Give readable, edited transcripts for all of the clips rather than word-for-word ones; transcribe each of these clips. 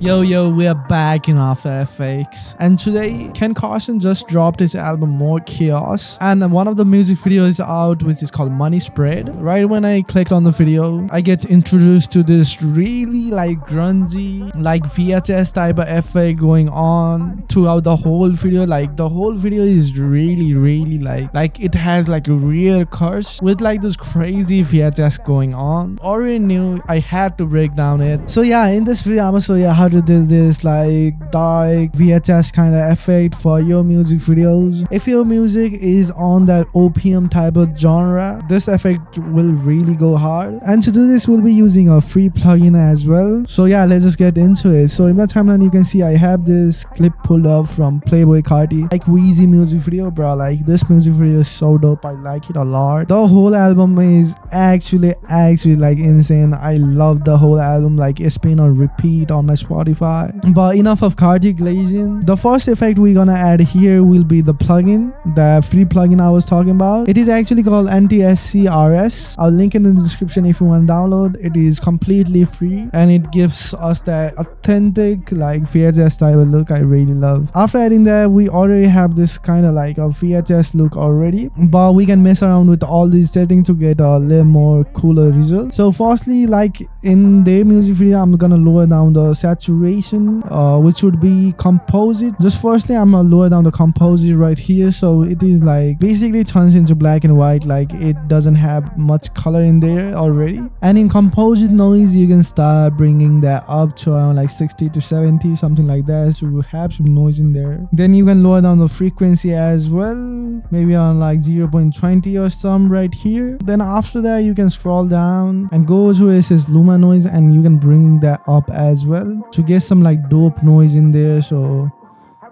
Yo, we are back in After Effects, and today Ken Carson just dropped his album More Chaos, and one of the music videos out which is called Money Spread. Right when I clicked on the video, I get introduced to this really like grungy, like VHS type of effect going on throughout the whole video. Like the whole video is really like it has like a real curse with like this crazy VHS going on. Already knew I had to break down it. So yeah, in this video I'm gonna show you how to do this like dark VHS kind of effect for your music videos. If your music is on that OPIUM type of genre, this effect will really go hard. And to do this, we'll be using a free plugin as well. So yeah, let's just get into it. So in my timeline, you can see I have this clip pulled up from Playboy Carti, like Wheezy music video, bro. Like this music video is so dope. I like it a lot. The whole album is actually like insane. I love the whole album. Like it's been on repeat on my Spotify. But enough of Carti glazing. The first effect we're gonna add here will be the plugin, the free plugin I was talking about. It is actually called NTSC RS. I'll link it in the description if you want to download. It is completely free and it gives us that authentic like VHS type of look I really love. After adding that, we already have this kind of like a VHS look already, but we can mess around with all these settings to get a little more cooler result. So firstly, like in their music video, I'm gonna lower down the saturation, which would be composite. Just firstly, I'm gonna lower down the composite right here, so it is like basically turns into black and white, like it doesn't have much color in there already. And in composite noise, you can start bringing that up to around like 60 to 70, something like that, so you have some noise in there. Then you can lower down the frequency as well, maybe on like 0.20 or some right here. Then after that, you can scroll down and go to it says Luma noise, and you can bring that up as well to get some like dope noise in there. So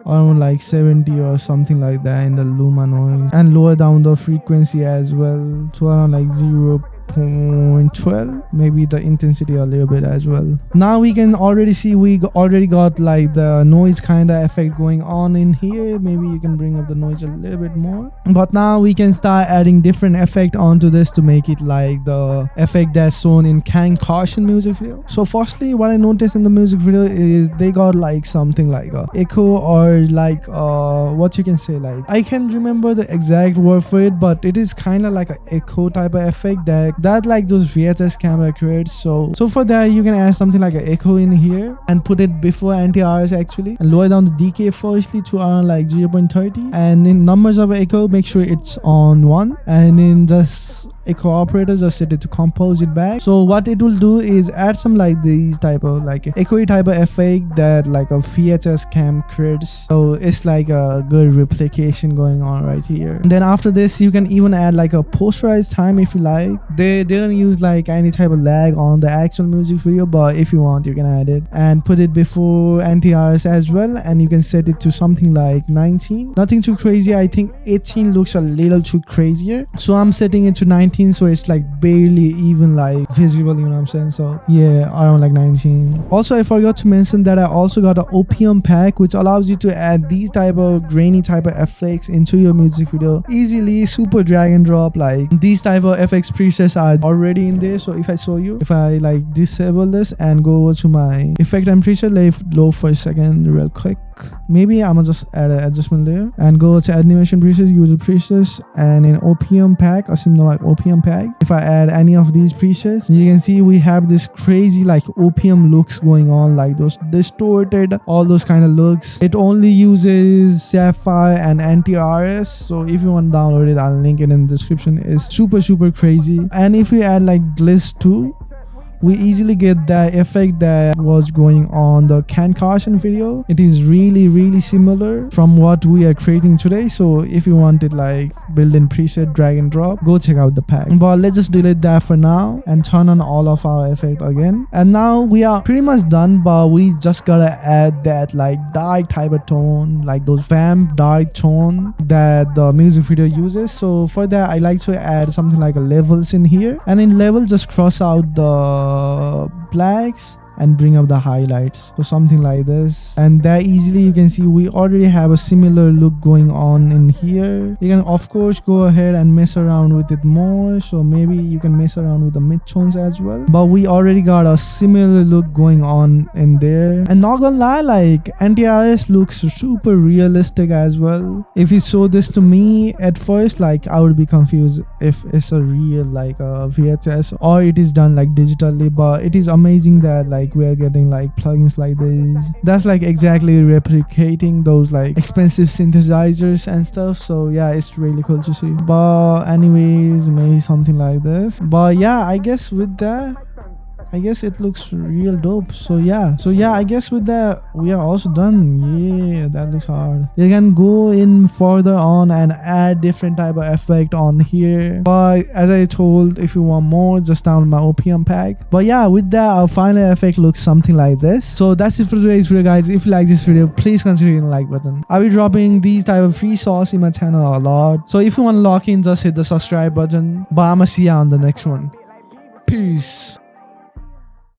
around like 70 or something like that in the Luma noise, and lower down the frequency as well to around like 0.12, maybe the intensity a little bit as well. Now we can already see we already got like the noise kind of effect going on in here. Maybe you can bring up the noise a little bit more, but now we can start adding different effect onto this to make it like the effect that's shown in KEN CARSON music video. So firstly, what I noticed in the music video is they got like something like a echo, or like what you can say, like I can't remember the exact word for it, but it is kind of like an echo type of effect that like those VHS camera creates. So for that, you can add something like an echo in here and put it before anti-RS actually, and lower down the decay firstly to around like 0.30, and in numbers of echo, make sure it's on 1, and in this echo operator, just set it to composite back. So what it will do is add some like these type of like echoey type of effect that like a VHS cam creates. So it's like a good replication going on right here. And then after this, you can even add like a posterized time if you like. They don't use like any type of lag on the actual music video, but if you want, you can add it and put it before anti-RS as well, and you can set it to something like 19. Nothing too crazy. I think 18 looks a little too crazier, so I'm setting it to 19, so it's like barely even like visible, you know what I'm saying? So yeah, around like 19. Also, I forgot to mention that I also got an OPIUM pack, which allows you to add these type of grainy type of effects into your music video easily, super drag and drop. Like these type of FX presets are already in there. So if I show you, if I like disable this and go over to my effect and preset, let it load for a second real quick. Maybe I'm gonna just add an adjustment layer and go to animation presets, user presets, and in OPIUM pack, or similar like OPIUM pack, if I add any of these presets, you can see we have this crazy like OPIUM looks going on, like those distorted, all those kind of looks. It only uses Sapphire and anti-RS, so if you want to download it, I'll link it in the description. It's super crazy. And if we add like glitch too, we easily get that effect that was going on the KEN CARSON video. It is really similar from what we are creating today. So if you wanted like built-in preset, drag and drop, go check out the pack. But let's just delete that for now and turn on all of our effect again. And now we are pretty much done, but we just gotta add that like dark type of tone, like those vamp dark tone that the music video uses. So for that, I like to add something like a levels in here, and in level, just cross out the blacks and bring up the highlights. So something like this, and there easily you can see we already have a similar look going on in here. You can of course go ahead and mess around with it more, so maybe you can mess around with the mid-tones as well, but we already got a similar look going on in there. And not gonna lie, like NTRS looks super realistic as well. If you show this to me at first, like I would be confused if it's a real like a VHS or it is done like digitally, but it is amazing that like we are getting like plugins like this that's like exactly replicating those like expensive synthesizers and stuff. So yeah, it's really cool to see. But anyways, maybe something like this. But yeah, I guess with that, I guess it looks real dope. So yeah, I guess with that we are also done. Yeah, that looks hard. You can go in further on and add different type of effect on here, but as I told, if you want more, just download my OPIUM pack. But yeah, with that our final effect looks something like this. So that's it for today's video, guys. If you like this video, please consider hitting the like button. I'll be dropping these type of free sauce in my channel a lot, so if you want to lock in, just hit the subscribe button. But I'ma see ya on the next one. Peace.